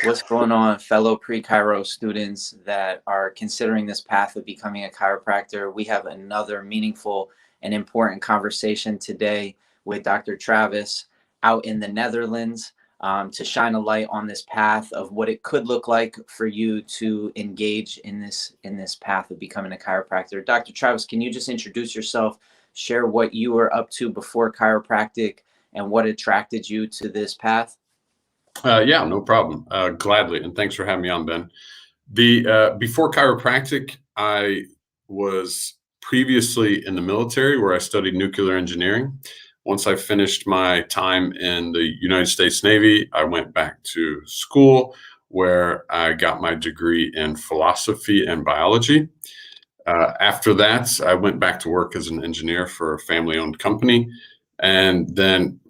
What's going on, fellow pre-Chiro students that are considering this path of becoming a chiropractor? We have another meaningful and important conversation today with Dr. Travis out in the Netherlands, to shine a light on this path of what it could look like for you to engage in this path of becoming a chiropractor. Dr. Travis, can you just introduce yourself, share what you were up to before chiropractic and what attracted you to this path? Yeah, no problem. Gladly. And thanks for having me on, Ben. Before chiropractic, I was previously in the military where I studied nuclear engineering. Once I finished my time in the United States Navy, I went back to school where I got my degree in philosophy and biology. After that, I went back to work as an engineer for a family-owned company. And then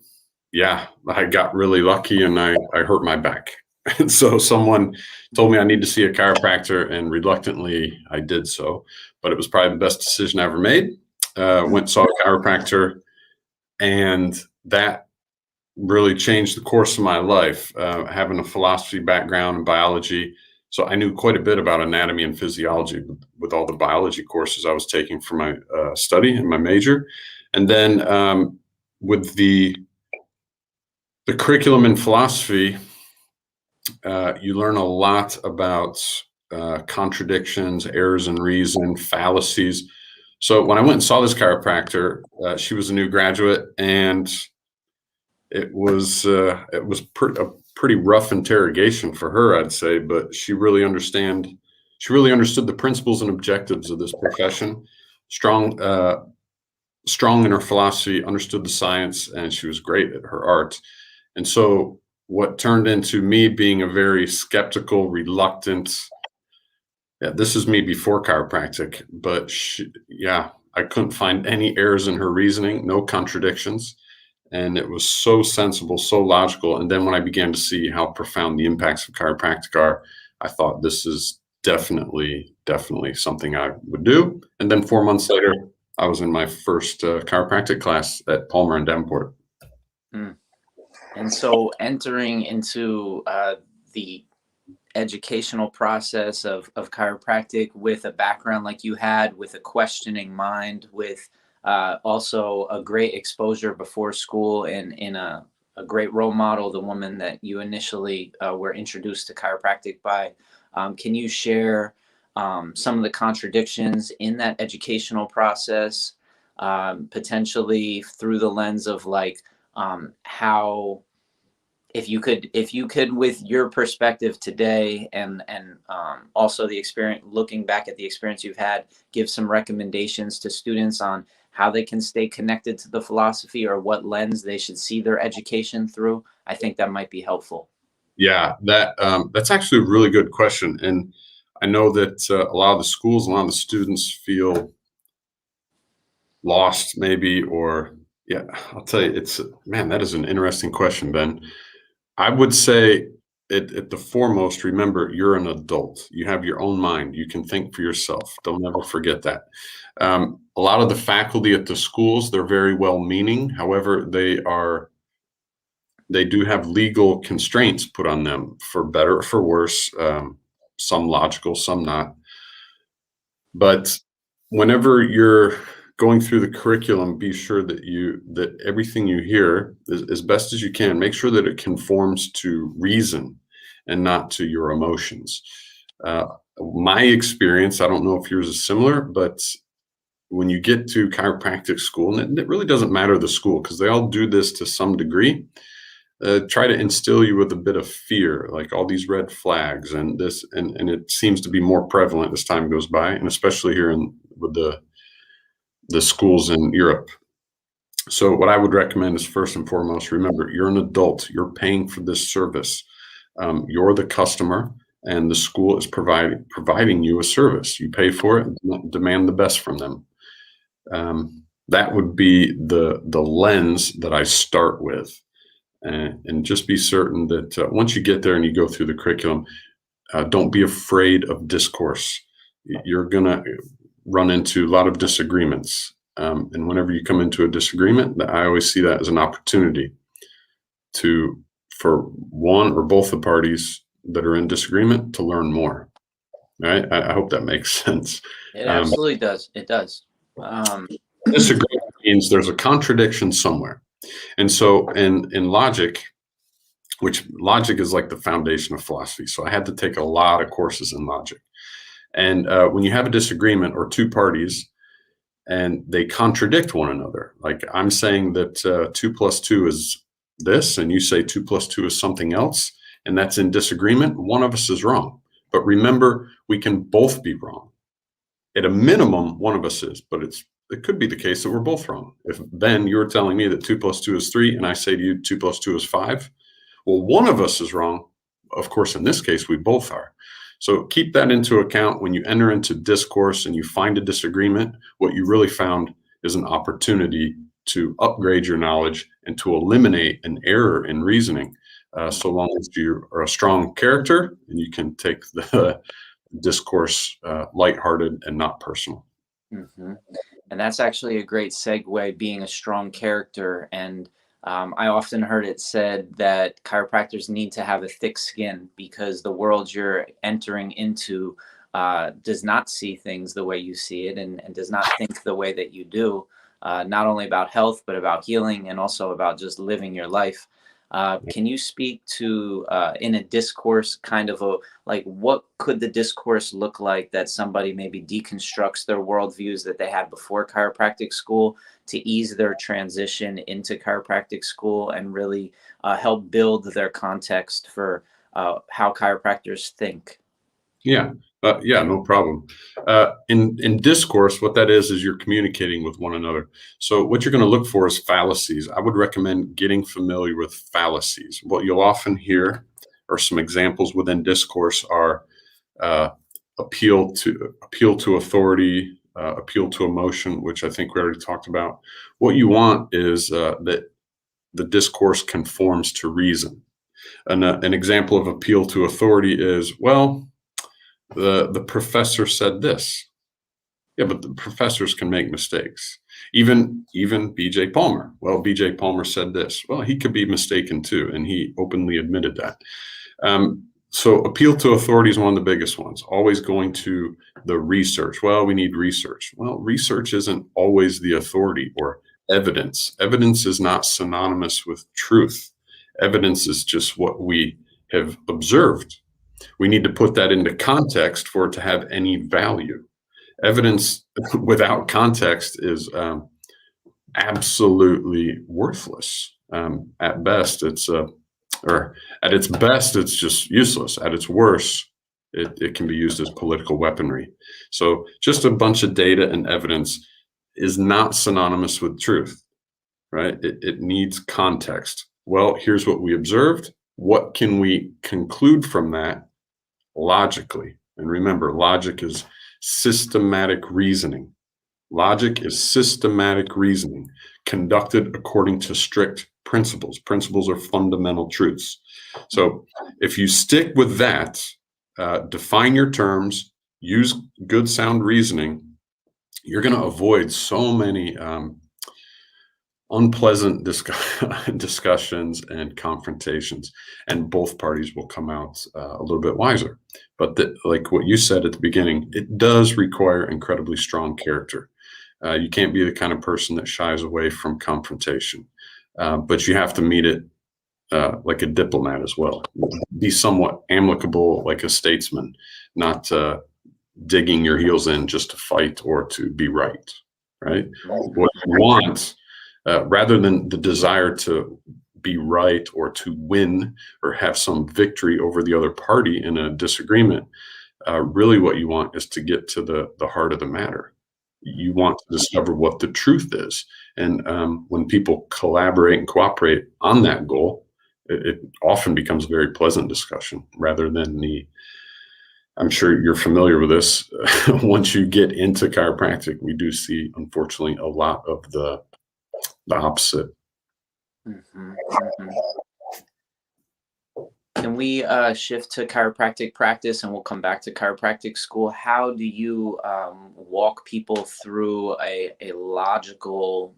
yeah, I got really lucky and I hurt my back. And so someone told me I need to see a chiropractor, and reluctantly I did so. But it was probably the best decision I ever made. Went saw a chiropractor, and that really changed the course of my life. Having a philosophy background in biology, so I knew quite a bit about anatomy and physiology with all the biology courses I was taking for my study and my major. And then with the curriculum in philosophy, you learn a lot about contradictions, errors in reason, fallacies. So when I went and saw this chiropractor, she was a new graduate, and it was a pretty rough interrogation for her, I'd say. But she really understood the principles and objectives of this profession. Strong in her philosophy, understood the science, and she was great at her art. And so what turned into me being a very skeptical, reluctant, yeah, this is me before chiropractic, but I couldn't find any errors in her reasoning, no contradictions. And it was so sensible, so logical. And then when I began to see how profound the impacts of chiropractic are, I thought this is definitely something I would do. And then 4 months later, I was in my first chiropractic class at Palmer and Davenport. Mm. And so entering into the educational process of chiropractic with a background like you had, with a questioning mind, with also a great exposure before school, and in a great role model, the woman that you initially were introduced to chiropractic by. Can you share some of the contradictions in that educational process, potentially through the lens of like how, if you could with your perspective today, and also the experience, looking back at the experience you've had, give some recommendations to students on how they can stay connected to the philosophy, or what lens they should see their education through. I think that might be helpful. Yeah, that's actually a really good question. And I know that a lot of the schools, a lot of the students feel lost maybe, or yeah, I'll tell you, man, that is an interesting question, Ben. I would say at the foremost, remember, you're an adult. You have your own mind. You can think for yourself. Don't ever forget that. A lot of the faculty at the schools, they're very well-meaning. However, they do have legal constraints put on them, for better or for worse, some logical, some not. But whenever you're going through the curriculum, be sure that everything you hear, as best as you can, make sure that it conforms to reason and not to your emotions. My experience, I don't know if yours is similar, but when you get to chiropractic school, and it really doesn't matter the school, because they all do this to some degree, try to instill you with a bit of fear, like all these red flags and this, and it seems to be more prevalent as time goes by, and especially here with the schools in Europe. So what I would recommend is, first and foremost, remember, you're an adult. You're paying for this service. You're the customer, and the school is providing you a service. You pay for it, demand the best from them. That would be the lens that I start with. And just be certain that once you get there and you go through the curriculum, don't be afraid of discourse. You're going to run into a lot of disagreements. And whenever you come into a disagreement, I always see that as an opportunity for one or both the parties that are in disagreement to learn more. Right? I hope that makes sense. It absolutely does. It does. Disagreement means there's a contradiction somewhere. And so in logic, which logic is like the foundation of philosophy. So I had to take a lot of courses in logic. And when you have a disagreement or two parties and they contradict one another, like I'm saying that 2 + 2 is this, and you say 2 + 2 is something else, and that's in disagreement, one of us is wrong. But remember, we can both be wrong. At a minimum, one of us is, but it could be the case that we're both wrong. If Ben, you're telling me that 2 + 2 is 3, and I say to you 2 + 2 is 5, well, one of us is wrong. Of course, in this case, we both are. So keep that into account when you enter into discourse and you find a disagreement. What you really found is an opportunity to upgrade your knowledge and to eliminate an error in reasoning, so long as you are a strong character and you can take the discourse lighthearted and not personal. Mm-hmm. And that's actually a great segue, being a strong character. And I often heard it said that chiropractors need to have a thick skin because the world you're entering into does not see things the way you see it, and does not think the way that you do, not only about health, but about healing and also about just living your life. Can you speak to, in a discourse, kind of like, what could the discourse look like that somebody maybe deconstructs their worldviews that they had before chiropractic school to ease their transition into chiropractic school and really help build their context for how chiropractors think? Yeah, yeah, no problem. In discourse, what that is you're communicating with one another. So what you're going to look for is fallacies. I would recommend getting familiar with fallacies. What you'll often hear, or some examples within discourse, are uh, appeal to authority, appeal to emotion, which I think we already talked about. What you want is that the discourse conforms to reason. An example of appeal to authority is, well, the professor said this. Yeah, but the professors can make mistakes. Even BJ Palmer. Well, BJ Palmer said this. Well, he could be mistaken too, and he openly admitted that. So appeal to authority is one of the biggest ones. Always going to the research. Well, we need research. Well, research isn't always the authority or evidence. Evidence is not synonymous with truth. Evidence is just what we have observed. We need to put that into context for it to have any value. Evidence without context is absolutely worthless. At best, or at its best, it's just useless. At its worst, it can be used as political weaponry. So just a bunch of data and evidence is not synonymous with truth, right? It needs context. Well, here's what we observed. What can we conclude from that logically? And remember, logic is systematic reasoning. Logic is systematic reasoning conducted according to strict principles. Principles are fundamental truths. So if you stick with that, define your terms, use good sound reasoning, you're going to avoid so many unpleasant discussions and confrontations, and both parties will come out a little bit wiser. But like what you said at the beginning, it does require incredibly strong character. You can't be the kind of person that shies away from confrontation, but you have to meet it like a diplomat as well. Be somewhat amicable, like a statesman, not digging your heels in just to fight or to be right. Right? What you want, rather than the desire to be right or to win or have some victory over the other party in a disagreement, really what you want is to get to the heart of the matter. You want to discover what the truth is. And when people collaborate and cooperate on that goal, it often becomes a very pleasant discussion rather than I'm sure you're familiar with this. Once you get into chiropractic, we do see, unfortunately, a lot of the opposite. Mm-hmm, mm-hmm. Can we shift to chiropractic practice, and we'll come back to chiropractic school? How do you walk people through a logical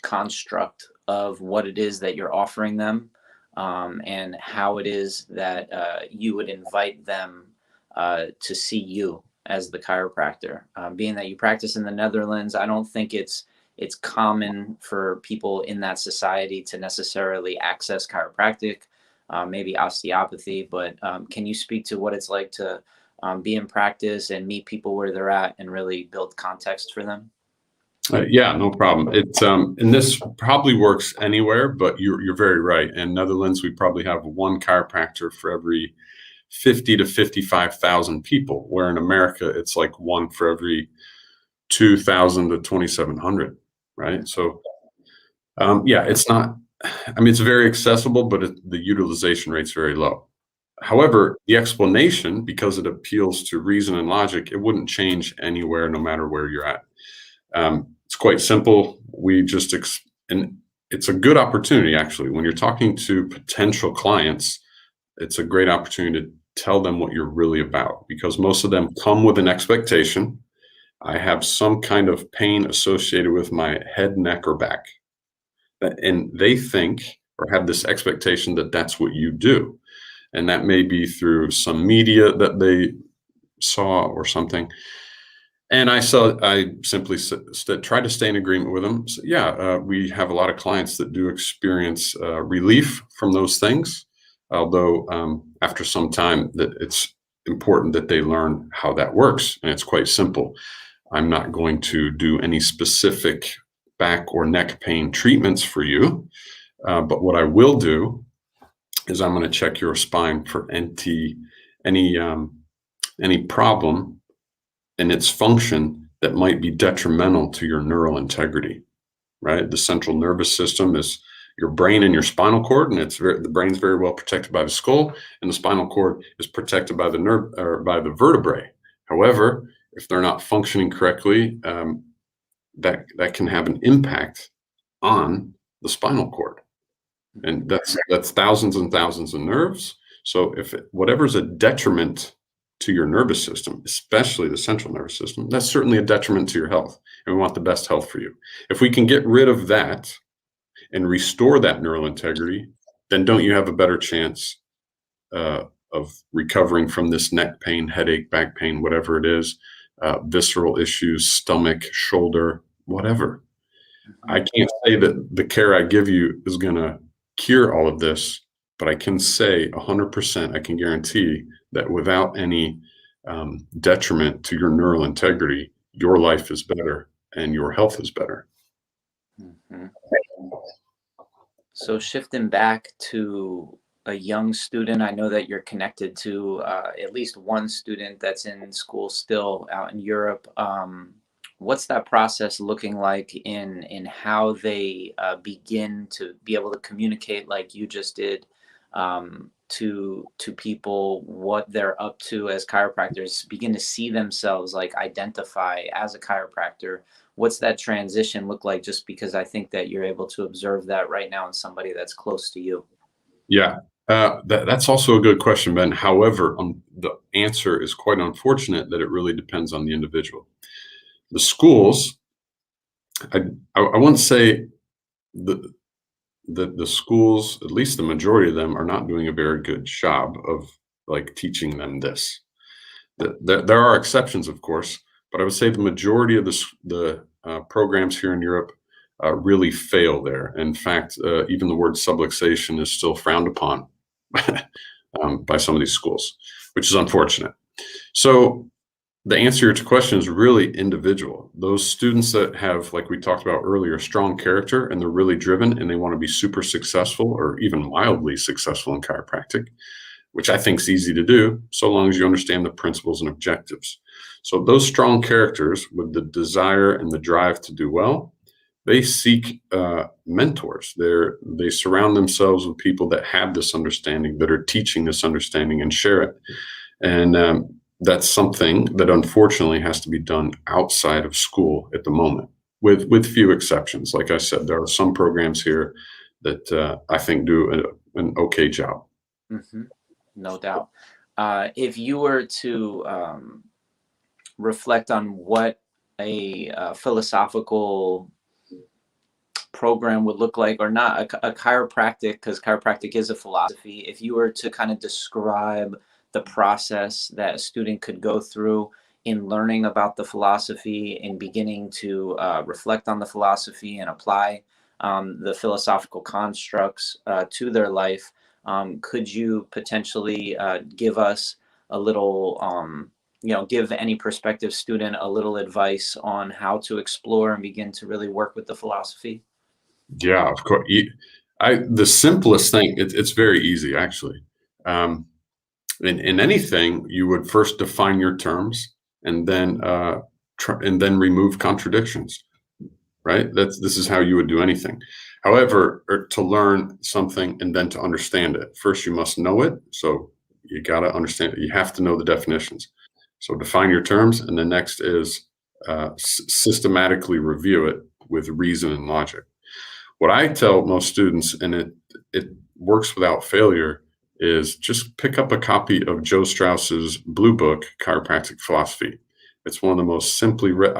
construct of what it is that you're offering them, and how it is that you would invite them to see you as the chiropractor. Being that you practice in the Netherlands, I don't think it's common for people in that society to necessarily access chiropractic, maybe osteopathy. But can you speak to what it's like to be in practice and meet people where they're at and really build context for them? Yeah, no problem. It's and this probably works anywhere, but you're very right. In Netherlands, we probably have one chiropractor for every 50 to 55,000 people, where in America it's like one for every 2,000 to 2,700, right? So yeah, it's not. I mean, it's very accessible, but the utilization rate's very low. However, the explanation, because it appeals to reason and logic, it wouldn't change anywhere, no matter where you're at. It's quite simple. And it's a good opportunity, actually. When you're talking to potential clients, it's a great opportunity to tell them what you're really about, because most of them come with an expectation. I have some kind of pain associated with my head, neck, or back. And they think or have this expectation that that's what you do. And that may be through some media that they saw or something. And I simply try to stay in agreement with them. So, yeah, we have a lot of clients that do experience relief from those things. Although after some time, that it's important that they learn how that works, and it's quite simple. I'm not going to do any specific back or neck pain treatments for you, but what I will do is I'm going to check your spine for any any problem in its function that might be detrimental to your neural integrity, right? The central nervous system is your brain and your spinal cord, and the brain's very well protected by the skull, and the spinal cord is protected by the nerve or by the vertebrae. However, if they're not functioning correctly, that can have an impact on the spinal cord, and that's thousands and thousands of nerves. So if whatever's a detriment to your nervous system, especially the central nervous system, that's certainly a detriment to your health. And we want the best health for you. If we can get rid of that and restore that neural integrity, then don't you have a better chance of recovering from this neck pain, headache, back pain, whatever it is, visceral issues, stomach, shoulder, whatever. I can't say that the care I give you is going to cure all of this, but I can say 100%, I can guarantee that without any detriment to your neural integrity, your life is better and your health is better. Mhm. So shifting back to a young student, I know that you're connected to at least one student that's in school still out in Europe. What's that process looking like in how they begin to be able to communicate like you just did, to people what they're up to as chiropractors, begin to see themselves, like identify as a chiropractor? What's that transition look like? Just because I think that you're able to observe that right now in somebody that's close to you. Yeah, that's also a good question, Ben. However, the answer is quite unfortunate that it really depends on the individual. The schools, I wouldn't say the, the schools, at least the majority of them, are not doing a very good job of like teaching them this. There are exceptions, of course, but I would say the majority of the programs here in Europe really fail there. In fact, even the word subluxation is still frowned upon by some of these schools, which is unfortunate. So the answer to your question is really individual. Those students that have, like we talked about earlier, strong character and they're really driven and they want to be super successful or even mildly successful in chiropractic, which I think is easy to do so long as you understand the principles and objectives. So those strong characters with the desire and the drive to do well, they seek mentors. They surround themselves with people that have this understanding, that are teaching this understanding and share it. And that's something that unfortunately has to be done outside of school at the moment, with few exceptions. Like I said, there are some programs here that I think do an okay job. Hmm. No doubt. If you were to reflect on what a philosophical program would look like, or not a chiropractic, because chiropractic is a philosophy. If you were to kind of describe the process that a student could go through in learning about the philosophy and beginning to reflect on the philosophy and apply the philosophical constructs to their life, could you potentially give us a little, give any prospective student a little advice on how to explore and begin to really work with the philosophy? Yeah, of course. The simplest thing, it's very easy actually. Um, in anything, you would first define your terms and then and then remove contradictions. Right? This is how you would do anything. However, to learn something and then to understand it, first you must know it. So you got to understand it. You have to know the definitions. So define your terms, and the next is systematically review it with reason and logic. What I tell most students, and it works without failure, is just pick up a copy of Joe Strauss's blue book, Chiropractic Philosophy. It's one of the most simply read.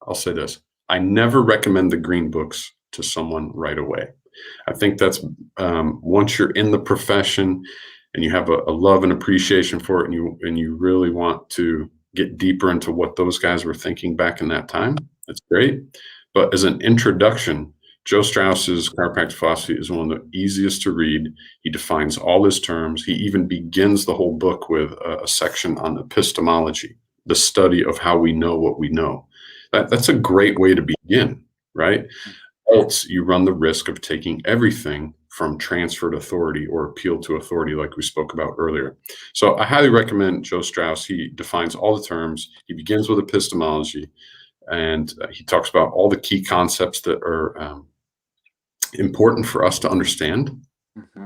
I'll say this. I never recommend the green books to someone right away. I think that's once you're in the profession and you have a love and appreciation for it, and you really want to get deeper into what those guys were thinking back in that time, that's great. But as an introduction, Joe Strauss's Chiropractic Philosophy is one of the easiest to read. He defines all his terms. He even begins the whole book with a section on epistemology, the study of how we know what we know. That's a great way to begin, right? Else you run the risk of taking everything from transferred authority or appeal to authority, like we spoke about earlier. So I highly recommend Joe Strauss. He defines all the terms. He begins with epistemology, and he talks about all the key concepts that are important for us to understand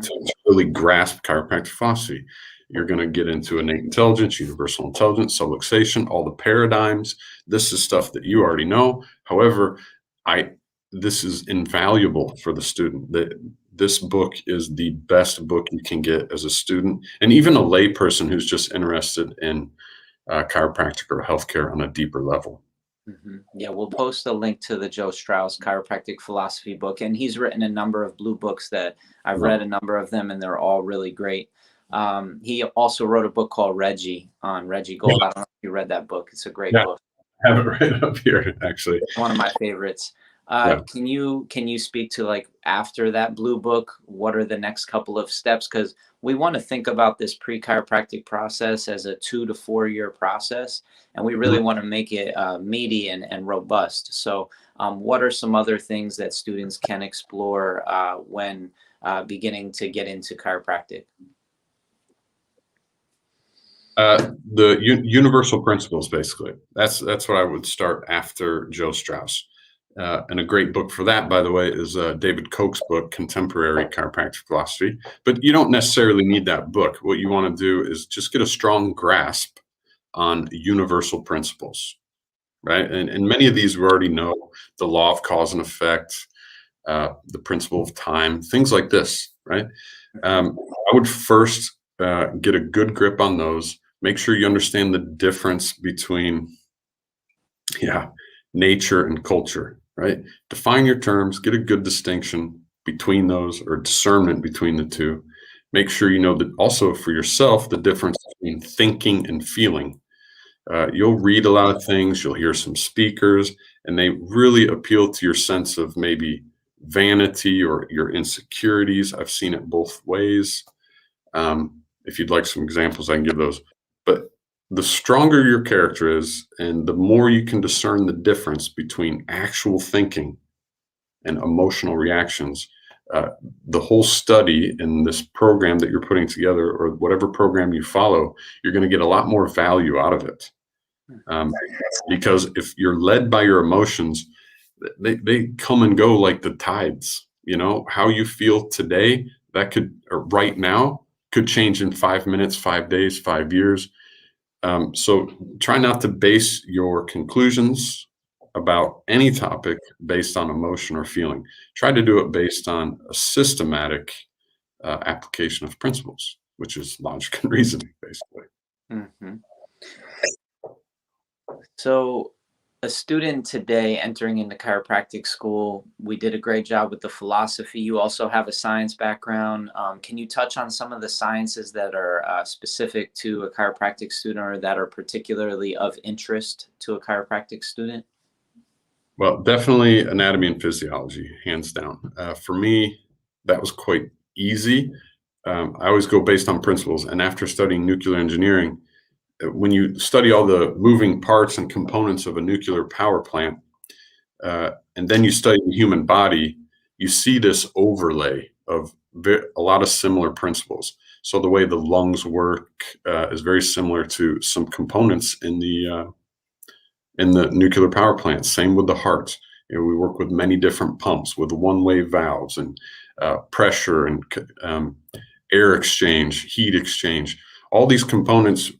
to really grasp chiropractic philosophy. You're going to get into innate intelligence, universal intelligence, subluxation, all the paradigms. This is stuff that you already know. However, this is invaluable for the student. This book is the best book you can get as a student, and even a lay person who's just interested in chiropractic or healthcare on a deeper level. Yeah, we'll post a link to the Joe Strauss Chiropractic Philosophy book, and he's written a number of blue books that I've read a number of them, and they're all really great. He also wrote a book called Reggie on Reggie Gold. I don't know if you read that book. It's a great book. I have it right up here, actually. One of my favorites. Can you speak to, like, after that blue book, what are the next couple of steps? Because we want to think about this pre-chiropractic process as a 2 to 4 year process, and we really want to make it meaty and robust. So what are some other things that students can explore when beginning to get into chiropractic? The universal principles, basically. That's what I would start after Joe Strauss. And a great book for that, by the way, is David Koch's book, Contemporary Chiropractic Philosophy. But you don't necessarily need that book. What you want to do is just get a strong grasp on universal principles, right? And many of these we already know: the law of cause and effect, the principle of time, things like this, right? I would first get a good grip on those. Make sure you understand the difference between, nature and culture, right? Define your terms, get a good distinction between those, or discernment between the two. Make sure you know that also for yourself, the difference between thinking and feeling. You'll read a lot of things, you'll hear some speakers, and they really appeal to your sense of maybe vanity or your insecurities. I've seen it both ways. If you'd like some examples, I can give those. But the stronger your character is, and the more you can discern the difference between actual thinking and emotional reactions, the whole study in this program that you're putting together, or whatever program you follow, you're going to get a lot more value out of it. Because if you're led by your emotions, they come and go like the tides. You know, how you feel today, that could, or right now, could change in 5 minutes, 5 days, 5 years. So try not to base your conclusions about any topic based on emotion or feeling. Try to do it based on a systematic application of principles, which is logic and reasoning, basically. So a student today entering into chiropractic school, we did a great job with the philosophy. You also have a science background. Can you touch on some of the sciences that are specific to a chiropractic student or that are particularly of interest to a chiropractic student? Well, definitely anatomy and physiology, hands down. For me, that was quite easy. I always go based on principles. And after studying nuclear engineering, when you study all the moving parts and components of a nuclear power plant, and then you study the human body, you see this overlay of a lot of similar principles. So the way the lungs work is very similar to some components in the nuclear power plant. Same with the heart. We work with many different pumps with one-way valves and pressure and air exchange, heat exchange. All these components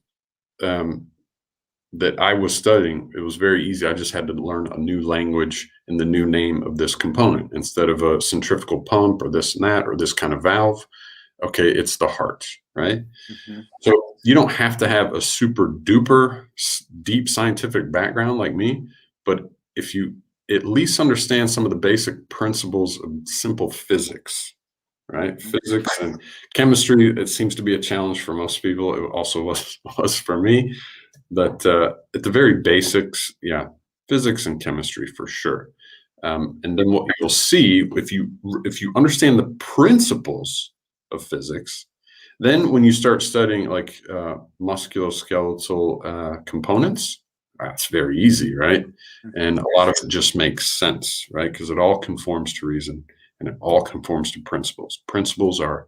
that I was studying, it was very easy. I just had to learn a new language and the new name of this component instead of a centrifugal pump or this and that or this kind of valve. Okay, it's the heart, right? Mm-hmm. So you don't have to have a super duper deep scientific background like me, but if you at least understand some of the basic principles of simple physics, right? Physics and chemistry, it seems to be a challenge for most people. It also was for me. But at the very basics, yeah, physics and chemistry for sure. And then what you'll see if you understand the principles of physics, then when you start studying like musculoskeletal components, that's very easy, right? And a lot of it just makes sense, right? Because it all conforms to reason and it all conforms to principles. Principles are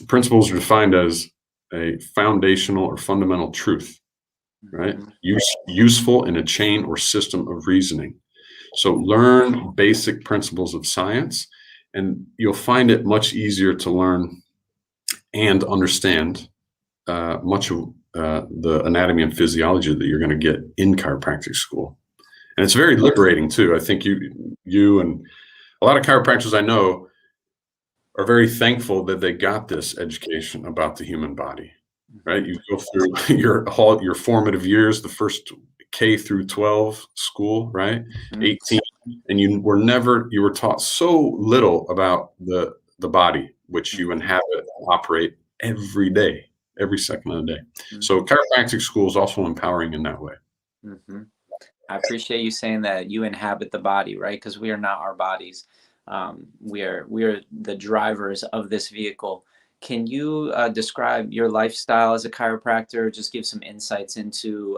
defined as a foundational or fundamental truth, right? Useful in a chain or system of reasoning. So learn basic principles of science, and you'll find it much easier to learn and understand much of the anatomy and physiology that you're going to get in chiropractic school. And it's very liberating too. I think you and a lot of chiropractors I know are very thankful that they got this education about the human body, right? You go through your formative years, the first K through 12 school, right? 18, and you were taught so little about the body, which you inhabit, operate every day, every second of the day. So chiropractic school is also empowering in that way. Mm-hmm. I appreciate you saying that you inhabit the body, right? Because we are not our bodies. We are the drivers of this vehicle. Can you describe your lifestyle as a chiropractor? Just give some insights into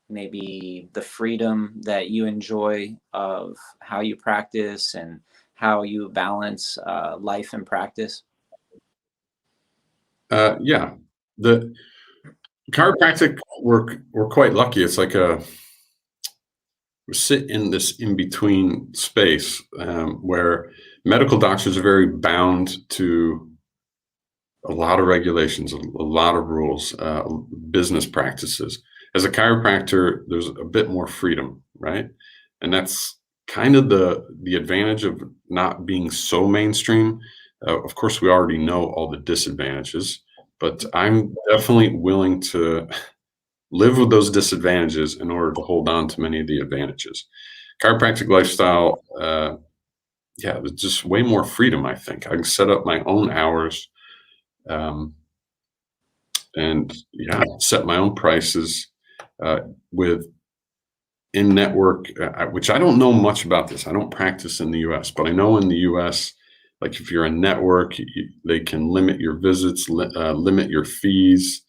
maybe the freedom that you enjoy of how you practice and how you balance life and practice. Yeah, the chiropractic we're quite lucky. It's like we sit in this in between space where medical doctors are very bound to a lot of regulations, a lot of rules, business practices. As a chiropractor, there's a bit more freedom, right? And that's kind of the advantage of not being so mainstream. Of course, we already know all the disadvantages, but I'm definitely willing to live with those disadvantages in order to hold on to many of the advantages. Chiropractic lifestyle, yeah, there's just way more freedom, I think. I can set up my own hours and yeah, set my own prices with in-network, which I don't know much about this. I don't practice in the US, but I know in the US, like if you're a network, they can limit your visits, limit your fees.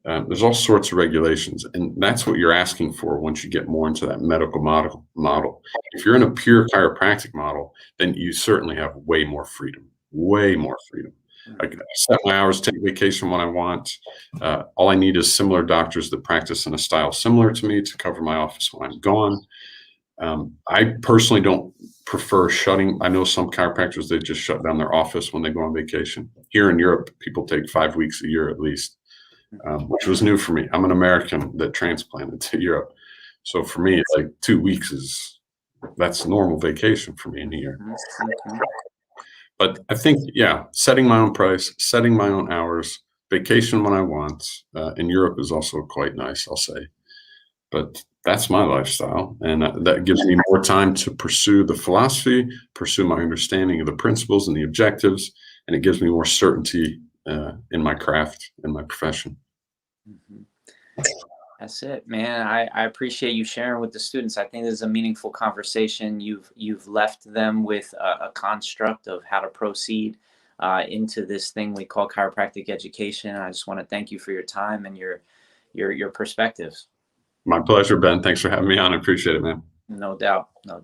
There's all sorts of regulations, and that's what you're asking for once you get more into that medical model. If you're in a pure chiropractic model, then you certainly have way more freedom, way more freedom. I can set my hours, take vacation when I want. All I need is similar doctors that practice in a style similar to me to cover my office when I'm gone. I personally don't prefer shutting. I know some chiropractors, they just shut down their office when they go on vacation. Here in Europe, people take 5 weeks a year at least. Which was new for me. I'm an American that transplanted to Europe. So for me, it's like 2 weeks that's normal vacation for me in a year. But I think, yeah, setting my own price, setting my own hours, vacation when I want. In Europe is also quite nice, I'll say. But that's my lifestyle. And that gives me more time to pursue the philosophy, pursue my understanding of the principles and the objectives, and it gives me more certainty in my craft and my profession. Mhm. That's it, man. I appreciate you sharing with the students. I think this is a meaningful conversation. You've left them with a construct of how to proceed into this thing we call chiropractic education. I just want to thank you for your time and your perspectives. My pleasure, Ben. Thanks for having me on. I appreciate it, man. No doubt. No doubt.